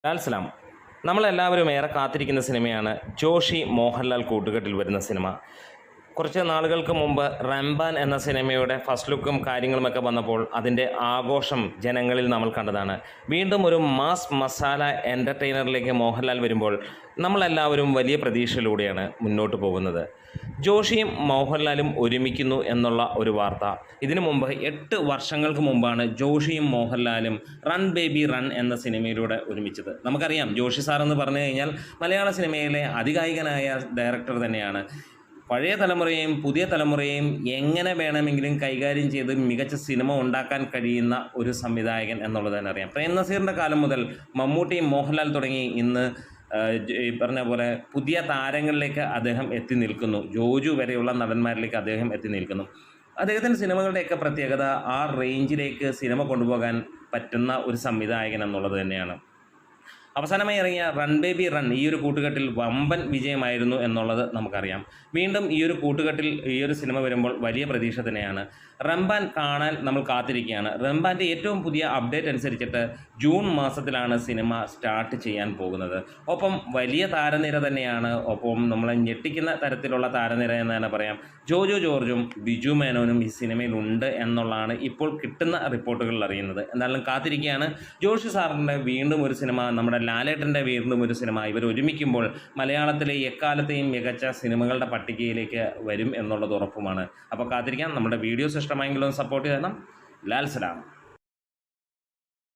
ലാൽ സലാം. നമ്മളെല്ലാവരും ഏറെ കാത്തിരിക്കുന്ന സിനിമയാണ് ജോഷി മോഹൻലാൽ കൂട്ടുകെട്ടിൽ വരുന്ന സിനിമ. കുറച്ച് നാളുകൾക്ക് മുമ്പ് റംബാൻ എന്ന സിനിമയുടെ ഫസ്റ്റ് ലുക്കും കാര്യങ്ങളുമൊക്കെ വന്നപ്പോൾ അതിൻ്റെ ആഘോഷം ജനങ്ങളിൽ നമ്മൾ കണ്ടതാണ്. വീണ്ടും ഒരു മാസ് മസാല എൻ്റർടൈനറിലേക്ക് മോഹൻലാൽ വരുമ്പോൾ നമ്മളെല്ലാവരും വലിയ പ്രതീക്ഷയിലൂടെയാണ് മുന്നോട്ട് പോകുന്നത്. ജോഷിയും മോഹൻലാലും ഒരുമിക്കുന്നു എന്നുള്ള ഒരു വാർത്ത ഇതിനു മുമ്പ് 8 വർഷങ്ങൾക്ക് മുമ്പാണ് ജോഷിയും മോഹൻലാലും റൺ ബേബി റൺ എന്ന സിനിമയിലൂടെ ഒരുമിച്ചത്. നമുക്കറിയാം, ജോഷി സാർ എന്ന് പറഞ്ഞു കഴിഞ്ഞാൽ മലയാള സിനിമയിലെ അതികായികനായ ഡയറക്ടർ തന്നെയാണ്. പഴയ തലമുറയെയും പുതിയ തലമുറയെയും എങ്ങനെ വേണമെങ്കിലും കൈകാര്യം ചെയ്ത് മികച്ച സിനിമ ഉണ്ടാക്കാൻ കഴിയുന്ന ഒരു സംവിധായകൻ എന്നുള്ളത് തന്നെ അറിയാം. പ്രേം നസീറിൻ്റെ കാലം മുതൽ മമ്മൂട്ടി, മോഹൻലാൽ തുടങ്ങി ഇന്ന് ഈ പറഞ്ഞ പോലെ പുതിയ താരങ്ങളിലേക്ക് അദ്ദേഹം എത്തി നിൽക്കുന്നു. ജോജു വരെയുള്ള നടന്മാരിലേക്ക് അദ്ദേഹം എത്തി നിൽക്കുന്നു. അദ്ദേഹത്തിൻ്റെ സിനിമകളുടെയൊക്കെ പ്രത്യേകത ആ റേഞ്ചിലേക്ക് സിനിമ കൊണ്ടുപോകാൻ പറ്റുന്ന ഒരു സംവിധായകൻ എന്നുള്ളത് തന്നെയാണ്. അവസാനമായി ഇറങ്ങിയ റൺ ബേബി റൺ ഈ ഒരു കൂട്ടുകെട്ടിൽ വമ്പൻ വിജയമായിരുന്നു എന്നുള്ളത് നമുക്കറിയാം. വീണ്ടും ഈ ഒരു കൂട്ടുകെട്ടിൽ ഈ ഒരു സിനിമ വരുമ്പോൾ വലിയ പ്രതീക്ഷ തന്നെയാണ്. റംബാൻ കാണാൻ നമ്മൾ കാത്തിരിക്കുകയാണ്. റംബാൻ്റെ ഏറ്റവും പുതിയ അപ്ഡേറ്റ് അനുസരിച്ചിട്ട് ജൂൺ മാസത്തിലാണ് സിനിമ സ്റ്റാർട്ട് ചെയ്യാൻ പോകുന്നത്. ഒപ്പം വലിയ താരനിര തന്നെയാണ്. ഒപ്പം നമ്മളെ ഞെട്ടിക്കുന്ന തരത്തിലുള്ള താരനിര എന്ന് തന്നെ പറയാം. ജോജു ജോർജും ബിജു മേനോനും ഈ സിനിമയിലുണ്ട് എന്നുള്ളതാണ് ഇപ്പോൾ കിട്ടുന്ന റിപ്പോർട്ടുകളിൽ അറിയുന്നത്. എന്നാലും കാത്തിരിക്കുകയാണ്. ജോഷി സാറിൻ്റെ വീണ്ടും ഒരു സിനിമ, നമ്മുടെ ലാലേട്ടൻ്റെ വീണ്ടും ഒരു സിനിമ ഇവർ ഒരുമിക്കുമ്പോൾ മലയാളത്തിലെ എക്കാലത്തെയും മികച്ച സിനിമകളുടെ പട്ടികയിലേക്ക് വരും എന്നുള്ളത് ഉറപ്പുമാണ്. അപ്പോൾ കാത്തിരിക്കാം. നമ്മുടെ വീഡിയോസ് ഇഷ്ടമായെങ്കിലും സപ്പോർട്ട് ചെയ്യണം. ലാൽ സലാം.